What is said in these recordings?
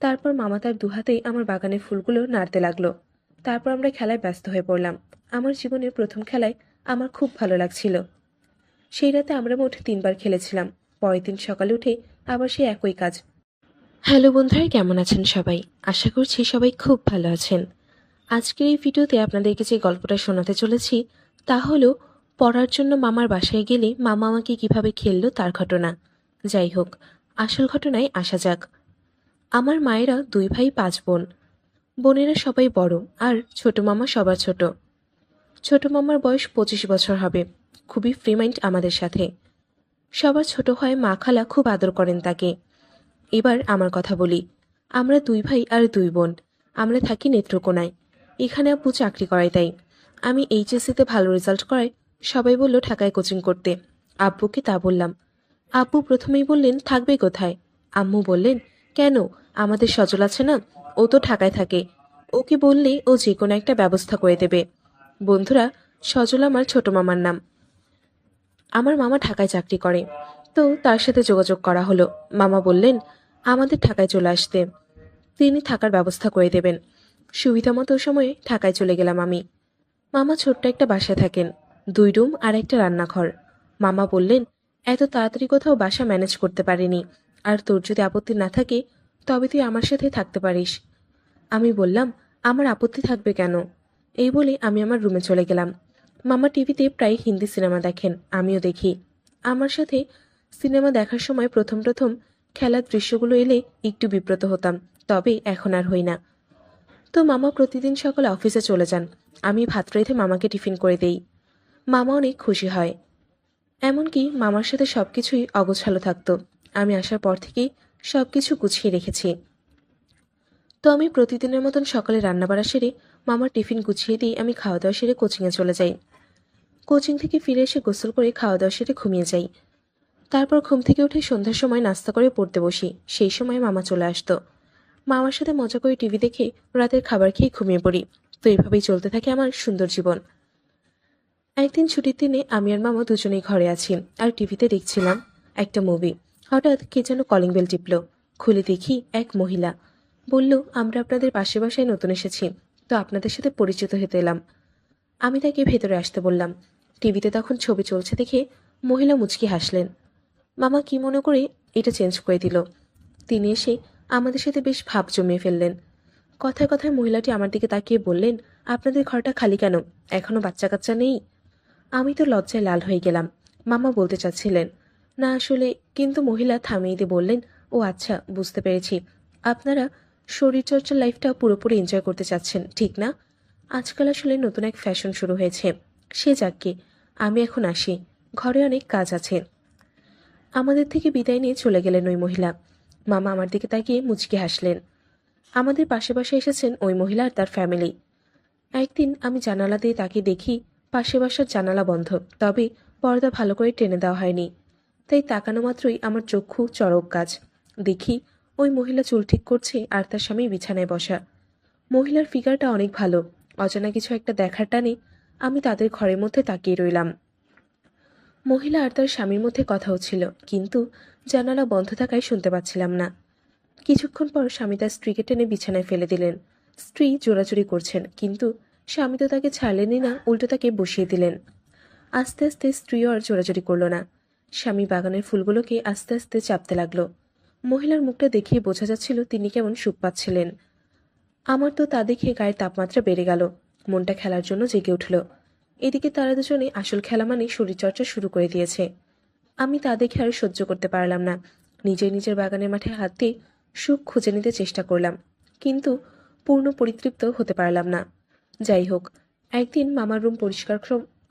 তারপর মামা তার দুহাতেই আমার বাগানের ফুলগুলো নাড়তে লাগলো। তারপর আমরা খেলায় ব্যস্ত হয়ে পড়লাম। আমার জীবনের প্রথম খেলায় আমার খুব ভালো লাগছিল। সেই রাতে আমরা মোট 3 বার খেলেছিলাম। পরের দিন সকালে উঠে আবার সেই একই কাজ। হ্যালো বন্ধুরা, কেমন আছেন সবাই? আশা করছি সবাই খুব ভালো আছেন। আজকের এই ভিডিওতে আপনাদেরকে যে গল্পটা শোনাতে চলেছি তা হলো পড়ার জন্য মামার বাসায় গেলে মামা আমাকে কিভাবে খেললো তার ঘটনা। যাই হোক, আসল ঘটনায় আসা যাক। আমার মায়েরা 2 ভাই 5 বোন। বোনেরা সবাই বড়, আর ছোট মামা সবার ছোট। ছোট মামার বয়স 25 বছর হবে। খুবই ফ্রি মাইন্ড আমাদের সাথে। সবার ছোট হয় মা খালা খুব আদর করেন তাকে। এবার আমার কথা বলি। আমরা 2 ভাই আর 2 বোন। আমরা থাকি নেত্রকোনায়। এখানে আব্বু চাকরি করায় তাই। আমি এইচএসসিতে ভালো রেজাল্ট করায় সবাই বলল ঢাকায় কোচিং করতে। আব্বুকে তা বললাম। আব্বু প্রথমেই বললেন থাকবে কোথায়। আম্মু বললেন, কেন, আমাদের সজল আছে না, ও তো ঢাকায় থাকে। ওকে বললেই ও যে কোনো একটা ব্যবস্থা করে দেবে। বন্ধুরা, সজল আমার ছোট মামার নাম। আমার মামা ঢাকায় চাকরি করে, তো তার সাথে যোগাযোগ করা হলো। মামা বললেন আমাদের ঢাকায় চলে আসতে, তিনি থাকার ব্যবস্থা করে দেবেন। সুবিধা মতো সময়ে ঢাকায় চলে গেলাম আমি। মামা ছোট্ট একটা বাসায় থাকেন, 2 রুম আর একটা রান্নাঘর। মামা বললেন এত তাড়াতাড়ি কোথাও বাসা ম্যানেজ করতে পারিনি, আর তোর যদি আপত্তি না থাকে তবে তুই আমার সাথে থাকতে পারিস। আমি বললাম আমার আপত্তি থাকবে কেন। এই বলে আমি আমার রুমে চলে গেলাম। মামা টিভিতে প্রায় হিন্দি সিনেমা দেখেন, আমিও দেখি। আমার সাথে সিনেমা দেখার সময় প্রথম প্রথম খেলার দৃশ্যগুলো এলে একটু বিব্রত হতাম, তবে এখন আর হই না। তো মামা প্রতিদিন সকালে অফিসে চলে যান। আমি ভাত রেঁধে মামাকে টিফিন করে দেই। মামা অনেক খুশি হয়। এমনকি মামার সাথে সবকিছুই অগোছালো থাকতো। আমি আসার পর থেকেই সবকিছু গুছিয়ে রেখেছি। তো আমি প্রতিদিনের মতন সকালে রান্নাবাড়া সেরে মামার টিফিন গুছিয়ে দিয়ে আমি খাওয়া দাওয়া সেরে কোচিংয়ে চলে যাই। কোচিং থেকে ফিরে এসে গোসল করে খাওয়া দাওয়া সেরে ঘুমিয়ে যাই। তারপর ঘুম থেকে উঠে সন্ধ্যার সময় নাস্তা করে পড়তে বসি। সেই সময় মামা চলে আসতো। মামার সাথে মজা করে টিভি দেখে রাতের খাবার খেয়ে ঘুমিয়ে পড়ি। তো এভাবেই চলতে থাকে আমার সুন্দর জীবন। একদিন ছুটির দিনে আমি আর মামা দুজনেই ঘরে আছি আর টিভিতে দেখছিলাম একটা মুভি। হঠাৎ কে যেন কলিং বেল টিপল। খুলে দেখি এক মহিলা। বলল আমরা আপনাদের পাশের বাসায় নতুন এসেছি, তো আপনাদের সাথে পরিচিত হতে এলাম। আমি তাকে ভেতরে আসতে বললাম। টিভিতে তখন ছবি চলছে দেখে মহিলা মুচকি হাসলেন। মামা কি মনে করে এটা চেঞ্জ করে দিল। তিনি এসে আমাদের সাথে বেশ ভাব জমিয়ে ফেললেন। কথায় কথায় মহিলাটি আমার দিকে তাকিয়ে বললেন, আপনাদের ঘরটা খালি কেন, এখনো বাচ্চা কাচ্চা নেই? আমি তো লজ্জায় লাল হয়ে গেলাম। মামা বলতে চাচ্ছিলেন না আসলে, কিন্তু মহিলা থামিয়ে দিয়ে বললেন, ও আচ্ছা, বুঝতে পেরেছি, আপনারা শরীরচর্চার লাইফটা পুরোপুরি এনজয় করতে চাচ্ছেন, ঠিক না? আজকাল আসলে নতুন এক ফ্যাশন শুরু হয়েছে। সে যাকগে, আমি এখন আসি, ঘরে অনেক কাজ আছে। আমাদের থেকে বিদায় নিয়ে চলে গেলেন ওই মহিলা। মামা আমার দিকে তাকিয়ে মুচকি হাসলেন। আমাদের পাশে পাশে এসেছেন ওই মহিলা আর তার ফ্যামিলি। একদিন আমি জানালা দিয়ে তাকিয়ে দেখি পাশে বাসার জানালা বন্ধ, তবে পর্দা ভালো করে টেনে দেওয়া হয়নি। তাই তাকানো মাত্রই আমার চক্ষু চড়ক গাছ। দেখি ওই মহিলা চুল ঠিক করছে আর তার স্বামী বিছানায় বসা। মহিলার ফিগারটা অনেক ভালো। অজানা কিছু একটা দেখার টানে আমি তাদের ঘরের মধ্যে তাকিয়ে রইলাম। মহিলা আর তার স্বামীর মধ্যে কথা হচ্ছিল, কিন্তু জানালা বন্ধ থাকায় শুনতে পাচ্ছিলাম না। কিছুক্ষণ পর স্বামী তার স্ত্রীকে টেনে বিছানায় ফেলে দিলেন। স্ত্রী জোরাজুরি করছেন, কিন্তু স্বামী তো তাকে ছাড়লেনই না, উল্টো তাকে বসিয়ে দিলেন। আস্তে আস্তে স্ত্রীও আর জোরাজুরি করল না। স্বামী বাগানের ফুলগুলোকে আস্তে আস্তে চাপতে লাগলো। মহিলার মুখটা দেখে বোঝা যাচ্ছিল তিনি কেমন সুখ পাচ্ছিলেন। আমার তো তা দেখে গায়ের তাপমাত্রা বেড়ে গেল। মনটা খেলার জন্য জেগে উঠল। এদিকে তারা দুজনে আসল খেলা মানে শরীরচর্চা শুরু করে দিয়েছে। আমি তা দেখে আর সহ্য করতে পারলাম না। নিজের বাগানের মাঠে হাত দিয়ে সুখ খুঁজে নিতে চেষ্টা করলাম, কিন্তু পূর্ণ পরিতৃপ্ত হতে পারলাম না। যাই হোক, একদিন মামার রুম পরিষ্কার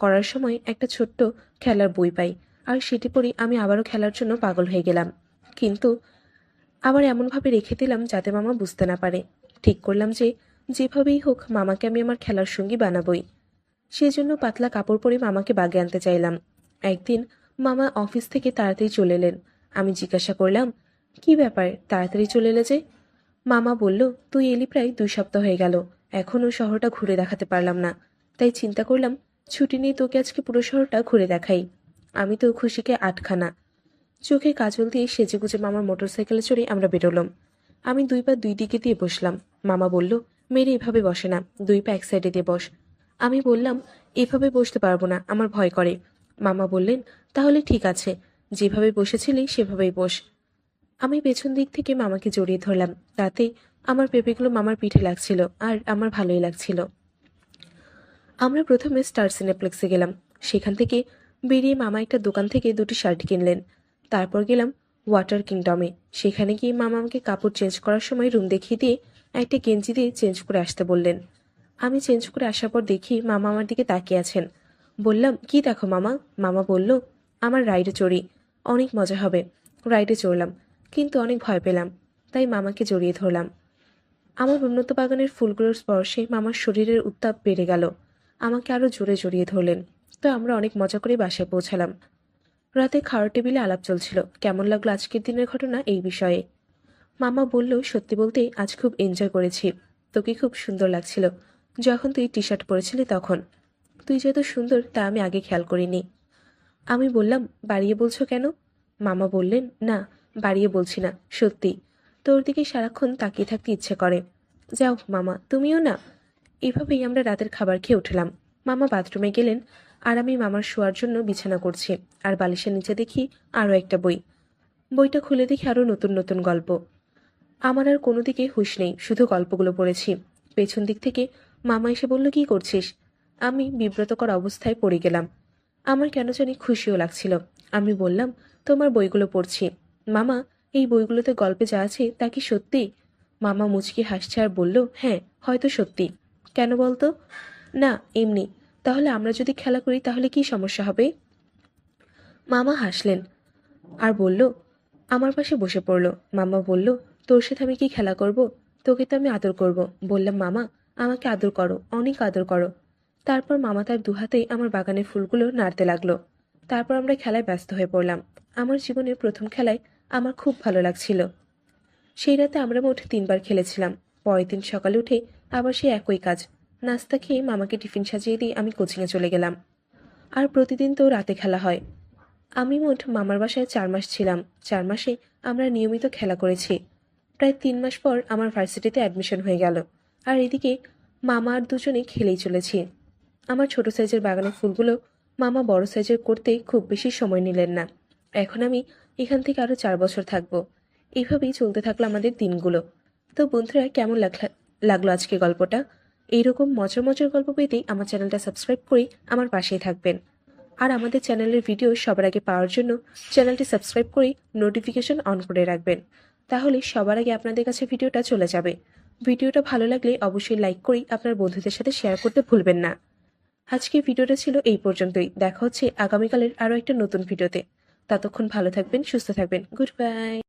করার সময় একটা ছোট্ট খেলার বই পাই, আর সেটি পড়ে আমি আবারও খেলার জন্য পাগল হয়ে গেলাম। কিন্তু আবার এমনভাবে রেখে দিলাম যাতে মামা বুঝতে না পারে। ঠিক করলাম যে যেভাবেই হোক মামাকে আমি আমার খেলার সঙ্গী বানাবই। সেজন্য পাতলা কাপড় পরে মামাকে বাগে আনতে চাইলাম। একদিন মামা অফিস থেকে তাড়াতাড়ি চলে এলেন। আমি জিজ্ঞাসা করলাম, কি ব্যাপার, তাড়াতাড়ি চলে এলে যে? মামা বলল, তুই এলি প্রায় 2 সপ্তাহ হয়ে গেল, এখনও শহরটা ঘুরে দেখাতে পারলাম না। তাই চিন্তা করলাম ছুটি নিয়ে তোকে আজকে পুরো শহরটা ঘুরে দেখাই। আমি তো খুশিকে আটখানা। চোখে কাজল দিয়ে সেজেগুজে মামার মোটরসাইকেলে চড়ে আমরা বেরোলাম। আমি 2 পা 2 দিকে দিয়ে বসলাম। মামা বলল, মেরে এভাবে বসে না, 2 পা এক সাইডে দিয়ে বস। আমি বললাম, এভাবে বসতে পারবো না, আমার ভয় করে। মামা বললেন, তাহলে ঠিক আছে, যেভাবে বসেছিলি সেভাবেই বস। আমি পেছন দিক থেকে মামাকে জড়িয়ে ধরলাম। তাতে আমার পেঁপেগুলো মামার পিঠে লাগছিল আর আমার ভালোই লাগছিল। আমরা প্রথমে স্টার সিনেপ্লেক্সে গেলাম। সেখান থেকে বেরিয়ে মামা একটা দোকান থেকে 2টি শার্ট কিনলেন। তারপর গেলাম ওয়াটার কিংডমে। সেখানে গিয়ে মামা আমাকে কাপড় চেঞ্জ করার সময় রুম দেখিয়ে দিয়ে একটা গেঞ্জি দিয়ে চেঞ্জ করে আসতে বললেন। আমি চেঞ্জ করে আসার পর দেখি মামা আমার দিকে তাকিয়ে আছেন। বললাম, কি দেখো মামা? মামা বলল, আমার রাইডে চড়ি, অনেক মজা হবে। রাইডে চড়লাম, কিন্তু অনেক ভয় পেলাম, তাই মামাকে জড়িয়ে ধরলাম। আমার উন্নত বাগানের ফুলগুলোর স্পর্শে মামার শরীরের উত্তাপ বেড়ে গেল। আমাকে আরো জোরে জড়িয়ে ধরলেন। তো আমরা অনেক মজা করে বাসায় পৌঁছালাম। রাতে খাওয়ার টেবিলে আলাপ চলছিল কেমন লাগলো আজকের দিনের ঘটনা এই বিষয়ে। মামা বলল, সত্যি বলতে আজ খুব এনজয় করেছি। তোকে খুব সুন্দর লাগছিল যখন তুই টি শার্ট পরেছিলি তখন। তুই যত সুন্দর তা আমি আগে খেয়াল করিনি। আমি বললাম, বাড়িয়ে বলছো কেন? মামা বললেন, না, বাড়িয়ে বলছি না, সত্যি তোর দিকে সারাক্ষণ তাকিয়ে থাকতে ইচ্ছে করে। যাও মামা, তুমিও না। এভাবেই আমরা রাতের খাবার খেয়ে উঠলাম। মামা বাথরুমে গেলেন আর আমি মামার শোয়ার জন্য বিছানা করছি। আর বালিশের নিচে দেখি আরও একটা বই। বইটা খুলে দেখি আরও নতুন নতুন গল্প। আমার আর কোনো দিকে হুঁশ নেই, শুধু গল্পগুলো পড়েছি। পেছন দিক থেকে মামা এসে বলল, কি করছিস? আমি বিব্রতকর অবস্থায় পড়ে গেলাম। আমার কেন জানি খুশিও লাগছিল। আমি বললাম, তোমার বইগুলো পড়ছি। মামা, এই বইগুলোতে গল্পে যা আছে তা কি সত্যি? মামা মুচকি হাসছে আর বলল, হ্যাঁ, হয়তো সত্যি। কেন বলতো? না, এমনি। তাহলে আমরা যদি খেলা করি তাহলে কি সমস্যা হবে? মামা হাসলেন আর বলল, আমার পাশে বসে পড়ল। মামা বলল, তোর সাথে আমি কি খেলা করব? তোকে তো আমি আদর করব। বললাম, মামা, আমাকে আদর করো, অনেক আদর করো। তারপর মামা তার দুহাতে আমার বাগানের ফুলগুলো নাড়তে লাগলো। তারপর আমরা খেলায় ব্যস্ত হয়ে পড়লাম। আমার জীবনের প্রথম খেলায় আমার খুব ভালো লাগছিল। সেই রাতে আমরা মোট 3বার খেলেছিলাম। পরের দিন সকালে উঠে আবার সেই একই কাজ। নাস্তা খেয়ে মামাকে টিফিন সাজিয়ে দিয়ে আমি কোচিংয়ে চলে গেলাম। আর প্রতিদিন তো রাতে খেলা হয়। আমি মোট মামার বাসায় 4 মাস ছিলাম। 4 মাসে আমরা নিয়মিত খেলা করেছি। প্রায় 3 মাস পর আমার ভার্সিটিতে অ্যাডমিশন হয়ে গেল। আর এদিকে মামা আর দুজনে খেলেই চলেছি। আমার ছোট সাইজের বাগানের ফুলগুলো মামা বড় সাইজের করতে খুব বেশি সময় নিলেন না। এখন আমি এখান থেকে আরো 4 বছর থাকবো। এভাবেই চলতে থাকলো আমাদের দিনগুলো। তো বন্ধুরা, কেমন লাগলো আজকে গল্পটা? এইরকম মজার মজার গল্প পেতে আমার চ্যানেলটা সাবস্ক্রাইব করে আমার পাশেই থাকবেন। আর আমাদের চ্যানেলের ভিডিও সবার আগে পাওয়ার জন্য চ্যানেলটি সাবস্ক্রাইব করে নোটিফিকেশন অন করে রাখবেন। তাহলে সবার আগে আপনাদের কাছে ভিডিওটা চলে যাবে। ভিডিওটা ভালো লাগলে অবশ্যই লাইক করে আপনার বন্ধুদের সাথে শেয়ার করতে ভুলবেন না। আজকে ভিডিওটা ছিল এই পর্যন্তই। দেখা হচ্ছে আগামীকালের আরো একটা নতুন ভিডিওতে। ততক্ষণ ভালো থাকবেন, সুস্থ থাকবেন। Good bye.